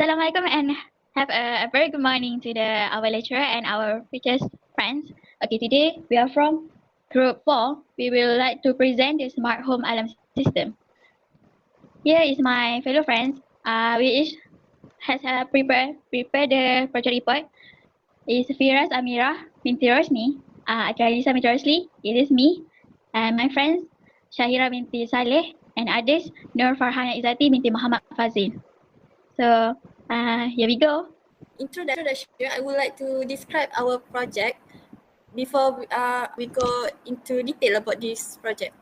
Assalamualaikum and have a very good morning to our lecturer and our teachers friends. Okay, today we are from group 4. We will like to present the smart home alarm system. Here is my fellow friends. We each has prepared the project report. Is Firas Amira binti Rosni, Akalisa binti Rosli. It is me and my friends Shahira binti Saleh and others Nur Farhana Izzati binti Muhammad Fazil. So here we go. Introduction, I would like to describe our project before we go into detail about this project.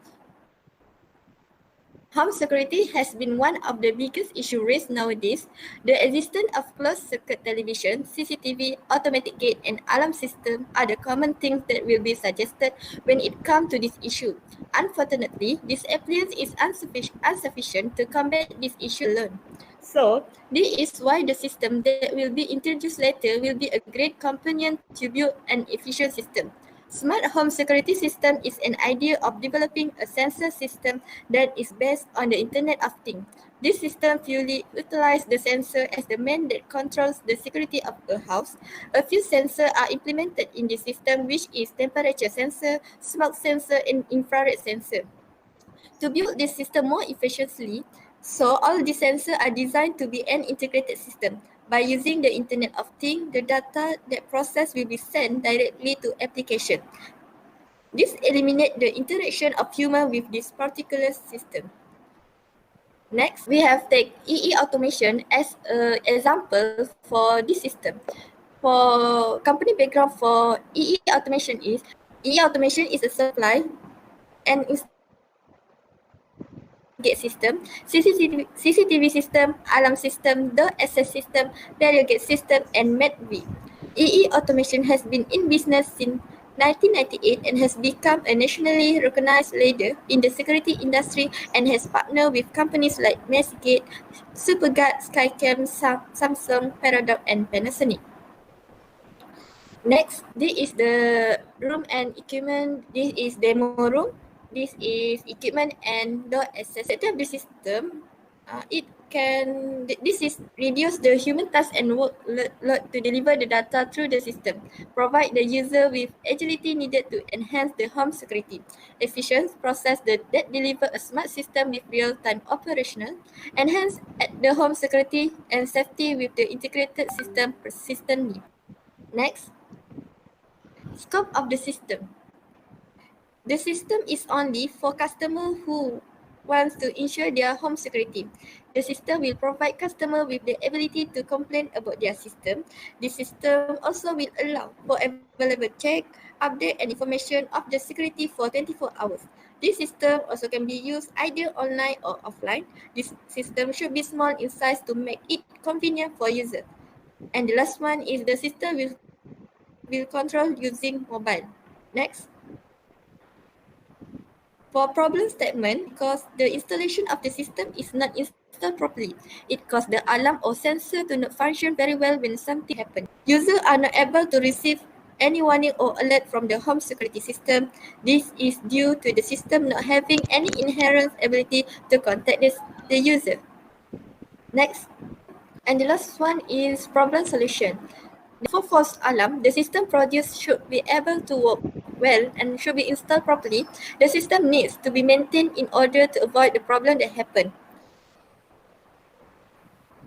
Home security has been one of the biggest issues raised nowadays. The existence of closed-circuit television, CCTV, automatic gate, and alarm system are the common things that will be suggested when it comes to this issue. Unfortunately, this appliance is insufficient to combat this issue alone. So, this is why the system that will be introduced later will be a great companion to build an efficient system. Smart home security system is an idea of developing a sensor system that is based on the Internet of Things. This system fully utilizes the sensor as the main that controls the security of a house. A few sensors are implemented in the system, which is temperature sensor, smoke sensor, and infrared sensor. To build this system more efficiently, so all the sensors are designed to be an integrated system. By using the Internet of Things, the data that processed will be sent directly to application. This eliminates the interaction of human with this particular system. Next, we have take EE automation as an example for this system. For company background for EE automation is a supply and gate system, CCTV system, alarm system, door access system, barrier gate system, and MedV. EE automation has been in business since 1998 and has become a nationally recognized leader in the security industry and has partnered with companies like Messgate, Superguard, Skycam, Samsung, Paradox, and Panasonic. Next, this is the room and equipment. This is demo room. This is equipment and door access. Set up the system. This is reduce the human task and workload to deliver the data through the system. Provide the user with agility needed to enhance the home security. Efficient process that deliver a smart system with real-time operational. Enhance the home security and safety with the integrated system persistently. Next. Scope of the system. The system is only for customers who wants to ensure their home security. The system will provide customers with the ability to complain about their system. The system also will allow for available check, update and information of the security for 24 hours. This system also can be used either online or offline. This system should be small in size to make it convenient for users. And the last one is the system will control using mobile. Next. For problem statement, because the installation of the system is not installed properly, it causes the alarm or sensor to not function very well when something happens. Users are not able to receive any warning or alert from the home security system. This is due to the system not having any inherent ability to contact the user. Next. And the last one is problem solution. For false alarm, the system produced should be able to work well and should be installed properly. The system needs to be maintained in order to avoid the problem that happened.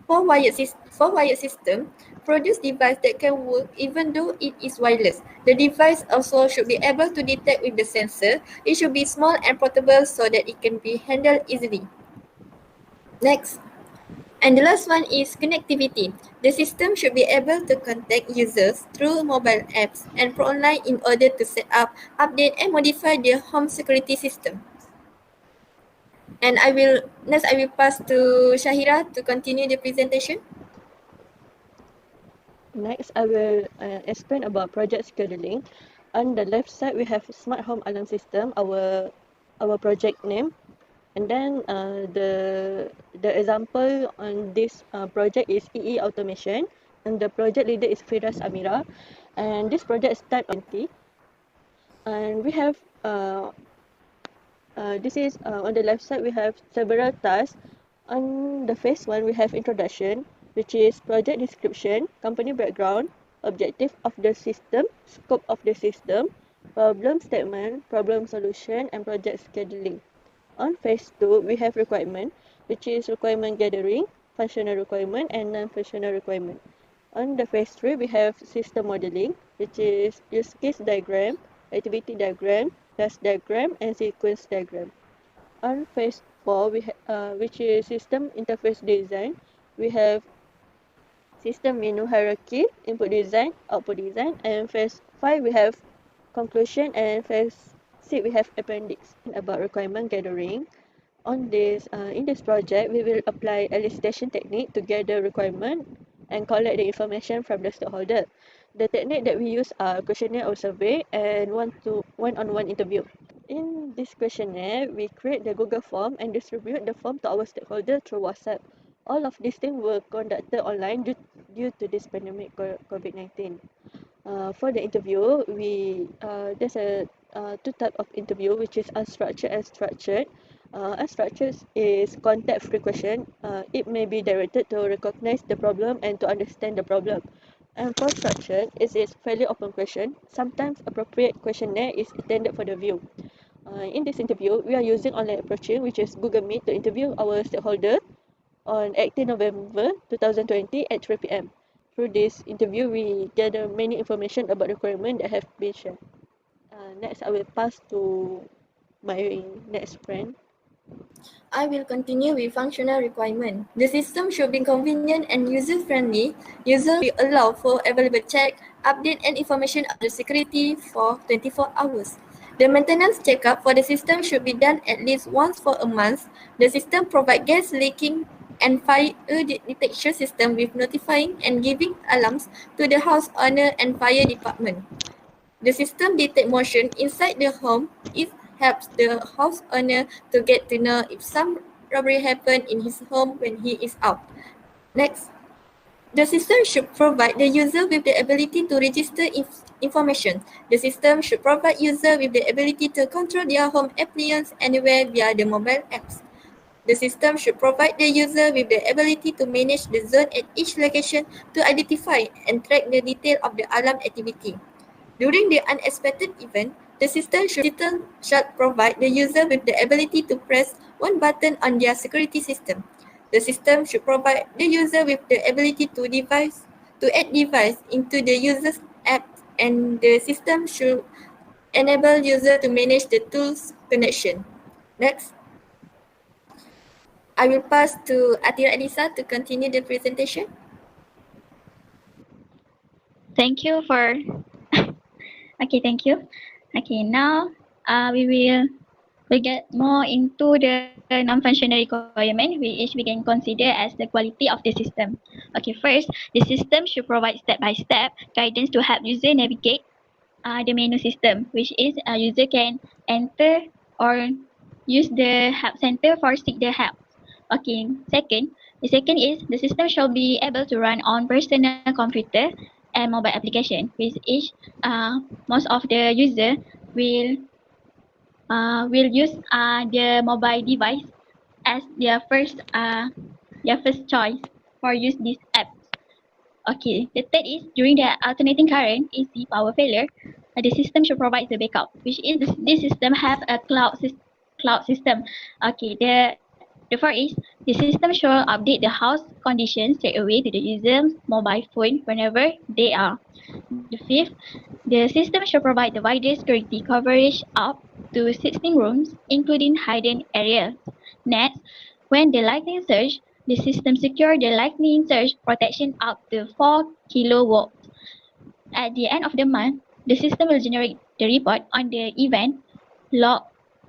For wired system, produce device that can work even though it is wireless. The device also should be able to detect with the sensor. It should be small and portable so that it can be handled easily. Next. And the last one is connectivity. The system should be able to contact users through mobile apps and online in order to set up, update and modify their home security system. And next I will pass to Shahira to continue the presentation. Next, I will explain about project scheduling. On the left side, we have smart home alarm system, our project name. And then the example on this project is EE automation, and the project leader is Firas Amira, and this project start on 20. And we have this is on the left side we have several tasks. On the first one we have introduction, which is project description, company background, objective of the system, scope of the system, problem statement, problem solution, and project scheduling. On phase 2, we have requirement, which is requirement gathering, functional requirement, and non-functional requirement. On the phase 3, we have system modeling, which is use case diagram, activity diagram, task diagram, and sequence diagram. On phase 4, which is system interface design, we have system menu hierarchy, input design, output design, and phase 5 we have conclusion, and phase 6 we have appendix. About requirement gathering, in this project we will apply elicitation technique to gather requirement and collect the information from the stakeholder. The technique that we use are questionnaire or survey and one-on-one interview. In this questionnaire, we create the Google form and distribute the form to our stakeholder through WhatsApp. All of these things were conducted online due to this pandemic COVID-19. For the interview, there's two type of interview, which is unstructured and structured. Unstructured is context-free question. It may be directed to recognize the problem and to understand the problem. And for structured, it is fairly open question. Sometimes appropriate questionnaire is intended for the view. In this interview, we are using online approaching, which is Google Meet, to interview our stakeholder on 18 November 2020 at 3 p.m. Through this interview, we gather many information about the requirement that have been shared. Next, I will pass to my next friend. I will continue with functional requirement. The system should be convenient and user-friendly. User will allow for available check, update and information of the security for 24 hours. The maintenance checkup for the system should be done at least once for a month. The system provides gas leaking and fire detection system with notifying and giving alarms to the house owner and fire department. The system detects motion inside the home. It helps the house owner to get to know if some robbery happened in his home when he is out. Next, the system should provide the user with the ability to register information. The system should provide user with the ability to control their home appliance anywhere via the mobile apps. The system should provide the user with the ability to manage the zone at each location to identify and track the detail of the alarm activity. During the unexpected event, the system should provide the user with the ability to press one button on their security system. The system should provide the user with the ability to add device into the user's app, and the system should enable user to manage the tools connection. Next, I will pass to Atira Elisa to continue the presentation. Thank you for. Okay, thank you. Okay, now we get more into the non-functional requirement, which we can consider as the quality of the system. Okay, first, the system should provide step-by-step guidance to help user navigate the menu system, which is a user can enter or use the help center for seek the help. Okay, the second is the system shall be able to run on personal computer and mobile application, which is most of the user will use the mobile device as their first choice for use this app. Okay, the third is during the alternating current AC power failure, the system should provide the backup, which is this system have a cloud system. Okay, the fourth is the system should update the house conditions straight away to the user's mobile phone whenever they are. The fifth, the system should provide the widest security coverage up to 16 rooms, including hidden areas. Next, when the lightning surge, the system secure the lightning surge protection up to 4 kilowatts. At the end of the month, the system will generate the report on the event log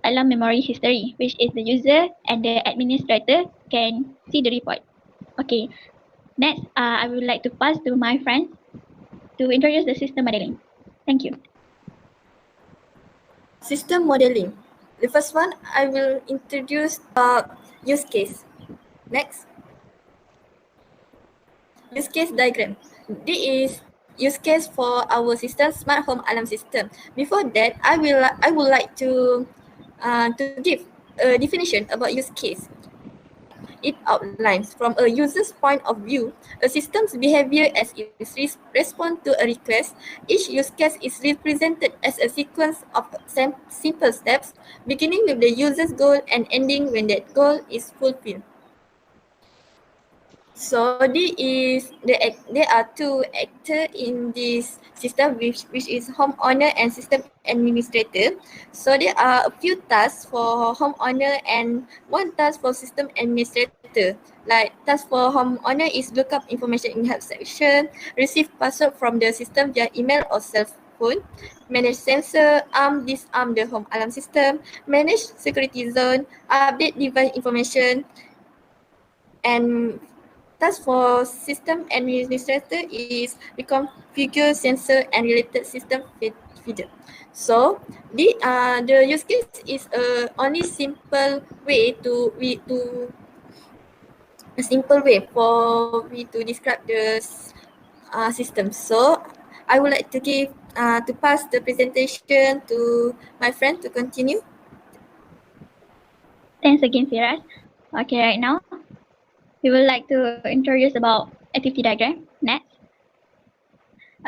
alarm memory history, which is the user and the administrator can see the report. Okay, next, I would like to pass to my friends to introduce the system modeling. Thank you. System modeling. The first one, I will introduce use case. Next, use case diagram. This is use case for our system smart home alarm system. Before that, I would like to give a definition about use case. it outlines from a user's point of view a system's behavior as it responds to a request. Each use case is represented as a sequence of simple steps, beginning with the user's goal and ending when that goal is fulfilled. So there are two actors in this system, which is homeowner and system administrator. So there are a few tasks for homeowner and one task for system administrator. Like task for homeowner is look up information in help section, receive password from the system via email or cell phone, manage sensor, disarm the home alarm system, manage security zone, update device information, and task for system administrator is reconfigure sensor and related system feature. So the use case is a only simple way for we to describe the system. So I would like to give to pass the presentation to my friend to continue. Thanks again, Firas. Okay, right now we would like to introduce about activity diagram. Next.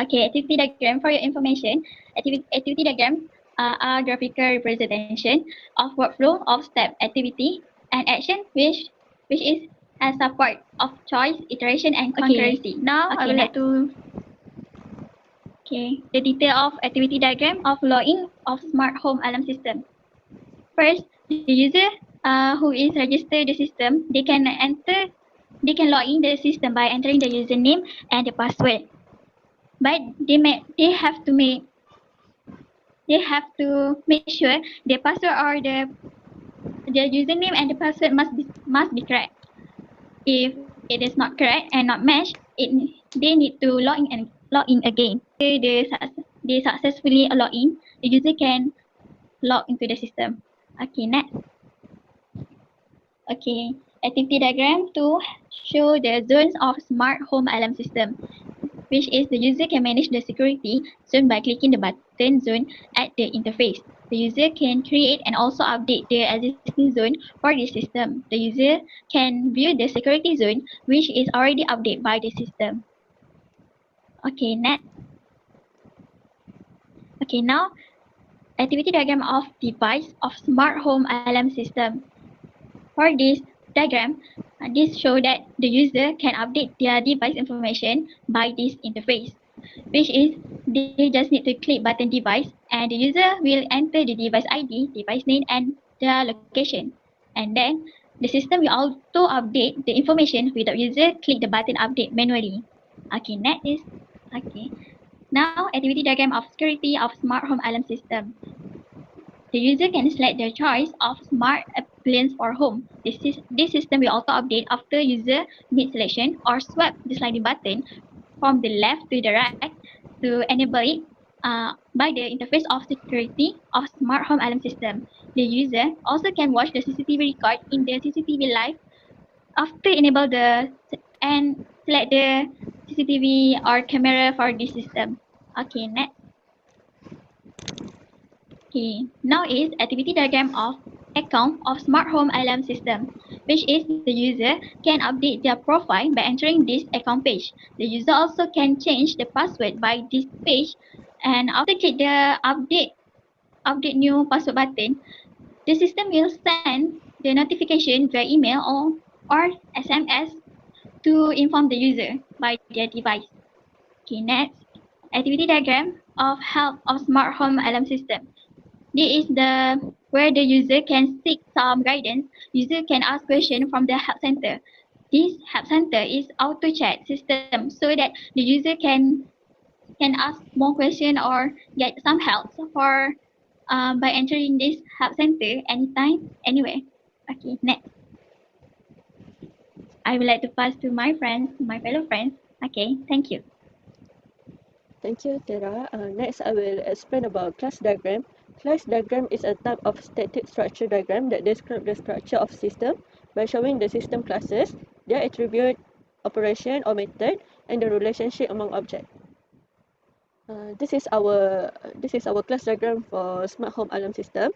Okay, activity diagram for your information. Activity diagram are graphical representation of workflow of step activity and action which is as a part of choice, iteration and concurrency. Now I would like to the detail of activity diagram of login of smart home alarm system. First, the user who is registered the system, they can log in the system by entering the username and the password. But they have to make sure the password or the username and the password must be correct. If it is not correct and not matched, they need to log in again. They successfully log in, the user can log into the system. Okay, next. Okay, activity diagram to show the zones of smart home alarm system, which is the user can manage the security zone by clicking the button zone at the interface. The user can create and also update the existing zone for the system. The user can view the security zone, which is already updated by the system. Okay, next. Okay, now activity diagram of device of smart home alarm system. For this diagram, this shows that the user can update their device information by this interface, which is they just need to click button device and the user will enter the device ID, device name and their location. And then the system will auto update the information without user click the button update manually. Okay, next is Now activity diagram of security of smart home alarm system. The user can select their choice of smart appliance for home. This system will auto update after user mid selection or swipe the sliding button from the left to the right to enable it by the interface of security of smart home alarm system. The user also can watch the CCTV record in the CCTV live after enable and select the CCTV or camera for this system. Okay, next. Okay, now is activity diagram of account of smart home alarm system, which is the user can update their profile by entering this account page. The user also can change the password by this page, and after click the update new password button, the system will send the notification via email or SMS to inform the user by their device. Okay, next activity diagram of help of smart home alarm system. This is where the user can seek some guidance. User can ask questions from the help center. This help center is auto chat system so that the user can ask more questions or get some help for by entering this help center anytime, anywhere. Okay, next. I would like to pass to my friends, my fellow friends. Okay, thank you. Thank you, Tara. Next, I will explain about class diagram. Class diagram is a type of static structure diagram that describes the structure of system by showing the system classes, their attribute, operation or method, and the relationship among objects. This is our class diagram for smart home alarm system.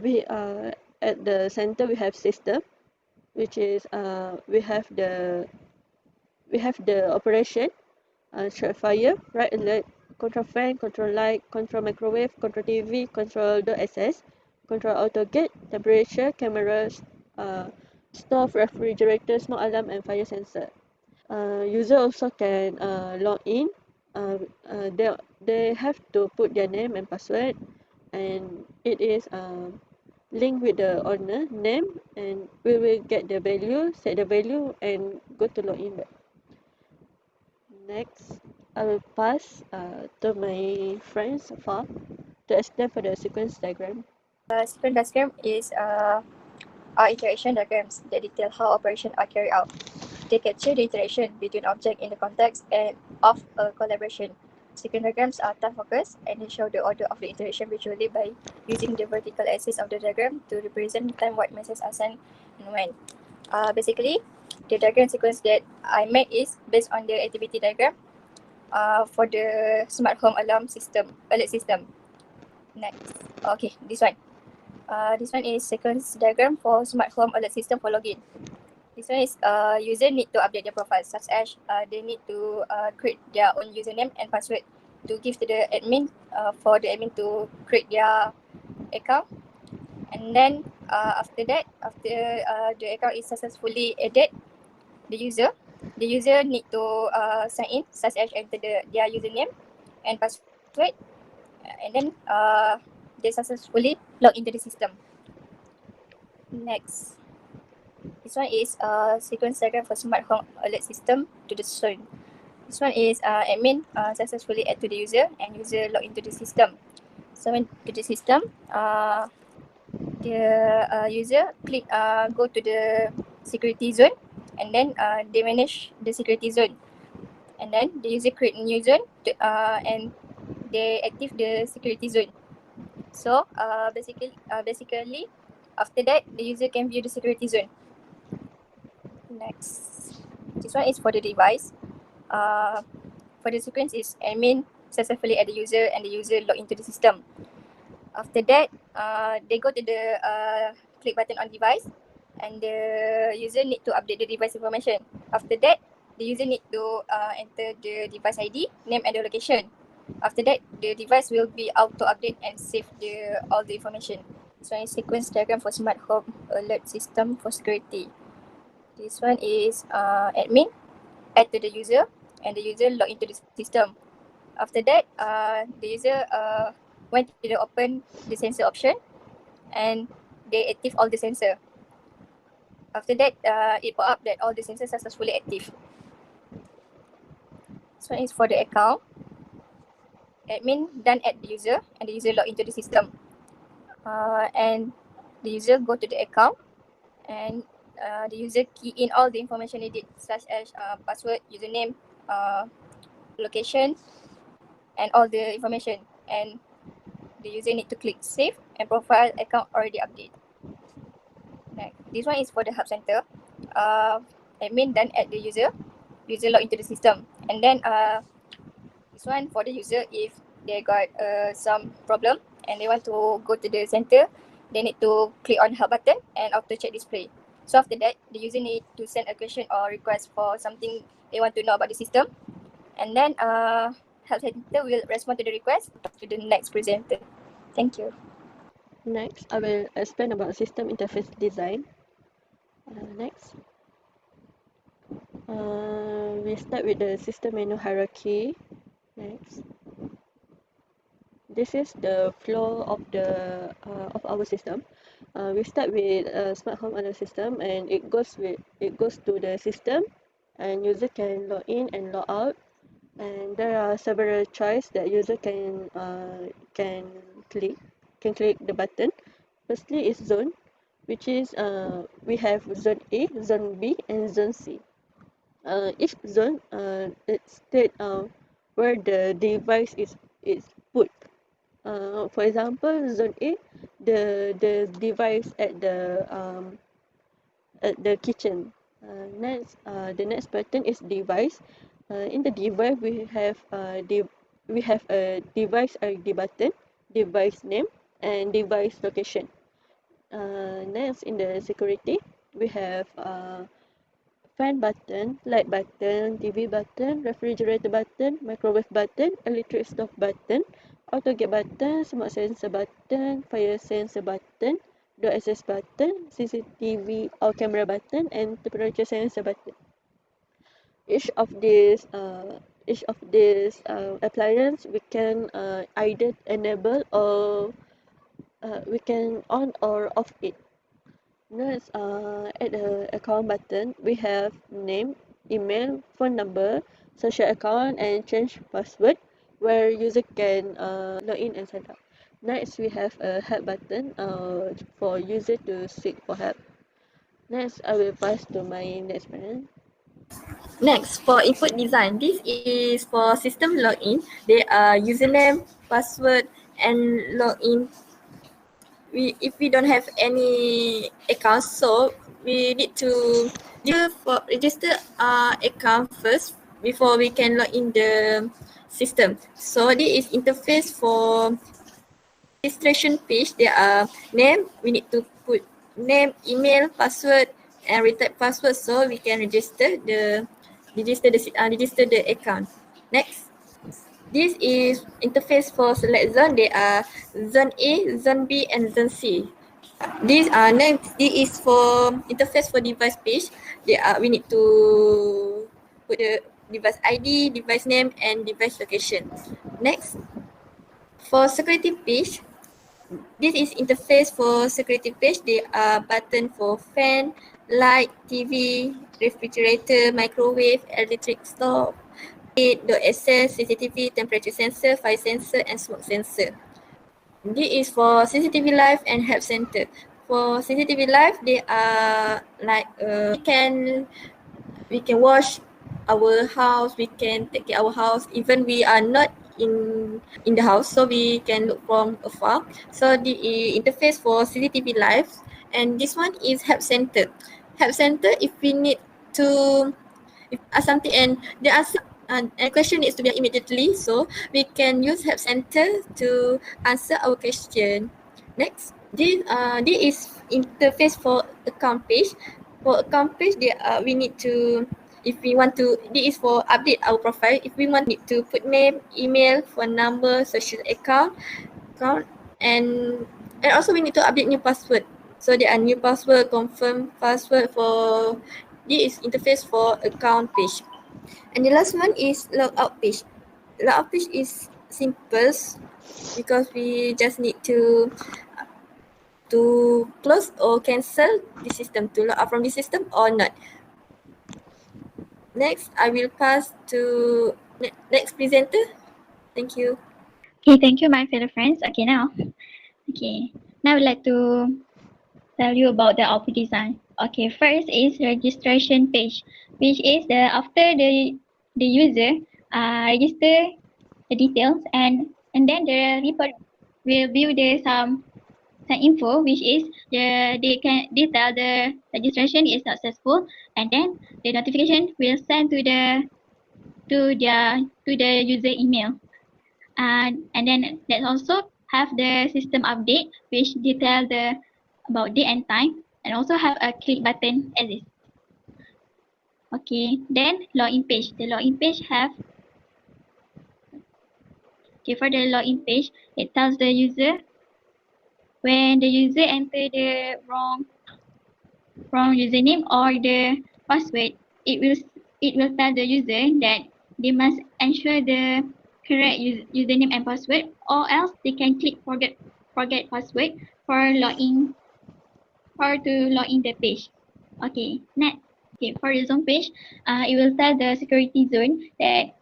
We at the center we have system, which is we have the operation, short fire, right alert, control fan, control light, control microwave, control TV, control door access, control auto gate, temperature, cameras, stove, refrigerator, smoke alarm, and fire sensor. User also can log in. Uh, they have to put their name and password, and it is linked with the owner name, and we will get the value, set the value, and go to login back. Next, I will pass to my friend Safa to explain for the sequence diagram. Sequence diagram is are interaction diagrams that detail how operations are carried out. They capture the interaction between objects in the context and of a collaboration. Sequence diagrams are time focused and they show the order of the interaction visually by using the vertical axis of the diagram to represent time what messages are sent and when. Basically, the diagram sequence that I made is based on the activity diagram for the smart home alarm system, alert system. Next, okay, this one. This one is sequence diagram for smart home alert system for login. This one is user need to update their profile, such as they need to create their own username and password to give to the admin for the admin to create their account. And then after that, after the account is successfully added, the user need to sign in, such as enter their username and password, and then they successfully log into the system. Next. This one is sequence diagram for smart home alert system to the zone. This one is admin successfully add to the user and user log into the system. So when to the system, the user click go to the security zone, and then they manage the security zone, and then the user create a new zone to, and they active the security zone. So basically after that the user can view the security zone. Next, this one is for the device. For the sequence is admin successfully add the user and the user log into the system. After that, they go to the click button on device, and the user need to update the device information. After that, the user need to enter the device ID, name, and the location. After that, the device will be auto update and save all the information. This one is sequence diagram for smart home alert system for security. This one is admin add to the user and the user log into the system. After that, the user went to the open the sensor option and they active all the sensor. After that, it pop up that all the sensors successfully active. This one is for the account. Admin done add the user and the user log into the system. And the user go to the account and the user key in all the information needed, such as password, username, location, and all the information. And the user need to click save and profile account already update. Next, this one is for the hub center. Admin done add the user log into the system, and then this one for the user if they got some problem and they want to go to the center, they need to click on hub button and auto check display. So after that, the user need to send a question or request for something they want to know about the system, and then help center will respond to the request to the next presenter. Thank you. Next, I will explain about system interface design. Next, we start with the system menu hierarchy. Next, this is the flow of the of our system. We start with smart home alert system, and it goes to the system, and user can log in and log out. And there are several choices that user can click the button. Firstly is zone, which is we have zone A, zone B, and zone C. Each zone it state where the device is put. For example, zone A, the device at the kitchen. The next button is device. In the device, we have a device ID button, device name, and device location. Next, in the security, we have fan button, light button, TV button, refrigerator button, microwave button, electric stove button, auto gate button, smart sensor button, fire sensor button, door access button, CCTV or camera button, and temperature sensor button. Each of these appliance we can either enable or we can on or off it. Next, at the account button, we have name, email, phone number, social account, and change password, where user can log in and sign up. Next, we have a help button for user to seek for help. Next, I will pass to my next friend. Next, for input design, this is for system login. They are username, password, and login. If we don't have any account, so we need to register account first before we can log in the system. So this is interface for registration page. There are name. We need to put name, email, password, and retype password so we can register the account. Next. This is interface for select zone. They are zone A, zone B, and zone C. This is for interface for device page. We need to put the device ID, device name, and device location. Next, for security page, this is interface for security page. They are button for fan, light, TV, refrigerator, microwave, electric stove, door access, CCTV, temperature sensor, fire sensor, and smoke sensor. This is for CCTV Live and Help Center. For CCTV Live, they are like we can watch our house, we can take care our house, even we are not in the house, so we can look from afar. So the interface for CCTV Live, and this one is Help Center. Help Center, if we need to something and the answer and question needs to be immediately, so we can use Help Center to answer our question. Next, this is interface for account page. For account page, we need to, if we want to, this is for update our profile. If we want to put name, email, phone number, social account, and also we need to update new password. So there are new password, confirm password for this is interface for account page. And the last one is logout page. Logout page is simple because we just need to close or cancel the system, to log out from the system or not. Next, I will pass to next presenter. Thank you. Okay, thank you, my fellow friends. Now I'd like to tell you about the output design. Okay, first is registration page, which is after the user register the details, and then the report will view the some info, which is they tell the registration is successful, and then the notification will send to the user email. And then let's also have the system update, which detail about date and time, and also have a click button as this. Okay, then login page. The login page have, okay, for the login page, it tells the user when the user enter the wrong username or the password, it will tell the user that they must ensure the correct username and password, or else they can click forget password to log in the page. Okay, next. Okay, for the zone page, it will tell the security zone that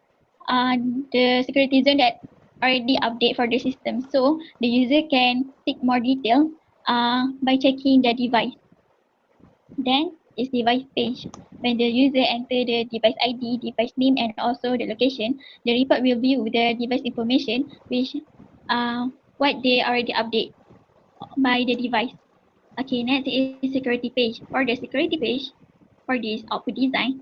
already update for the system. So the user can seek more detail by checking the device. Then is device page. When the user enter the device ID, device name, and also the location, the report will view the device information, which what they already update by the device. Okay, next is security page. For the security page, for this output design,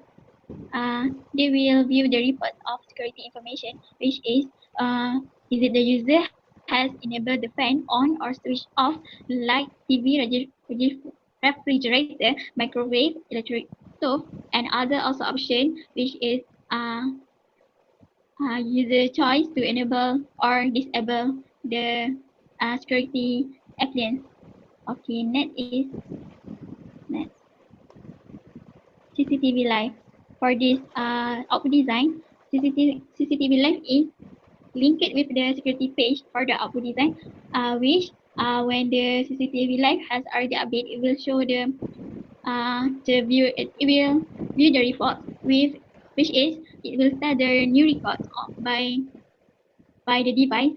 they will view the report of security information, which is it the user has enabled the fan on or switch off light, TV, refrigerator, microwave, electric stove, and other also option, which is user choice to enable or disable the security appliance. Okay, next CCTV Live. For this output design, CCTV Live is linked with the security page for the output design, which when the CCTV Live has already updated, it will show the view. It will view the report with which is it will start the new records by the device,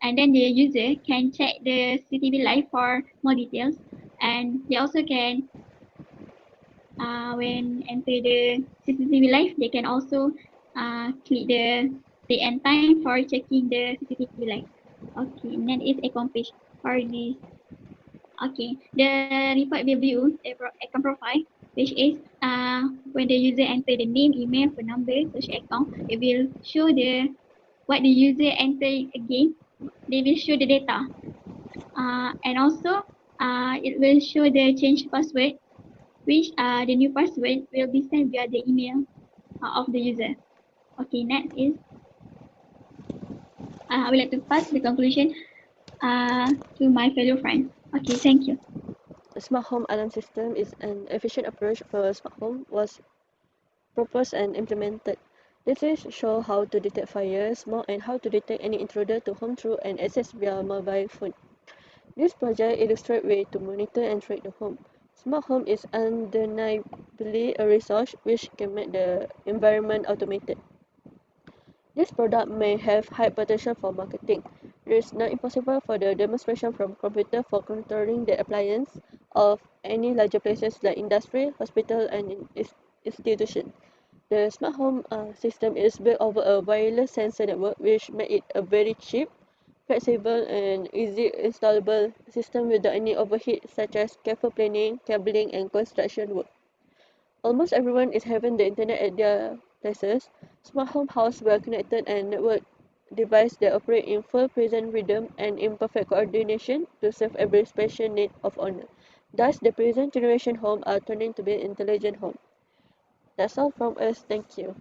and then the user can check the CCTV Live for more details, and they also can when enter the CCTV Live, they can also click the date and time for checking the CCTV Live. Okay, and then it's accomplished for this. Okay, the report will view the account profile, which is when the user enter the name, email, phone number, social account, it will show the what the user enter again. They will show the data, and also it will show the change password, which the new password will be sent via the email of the user. Okay, next is I would like to pass the conclusion to my fellow friends. Okay, thank you. The smart home alarm system is an efficient approach for a smart home was proposed and implemented. This is show how to detect fire, smoke, and how to detect any intruder to home through and access via mobile phone. This project illustrates ways to monitor and track the home. Smart home is undeniably a resource which can make the environment automated. This product may have high potential for marketing. It is not impossible for the demonstration from computer for controlling the appliance of any larger places like industry, hospital, and institution. The smart home system is built over a wireless sensor network, which makes it a very cheap, flexible, and easy installable system without any overhead such as careful planning, cabling, and construction work. Almost everyone is having the internet at their places. Smart home house well connected and network device that operate in full present rhythm and in perfect coordination to serve every special need of owner. Thus, the present generation home are turning to be intelligent home. That's all from us. Thank you.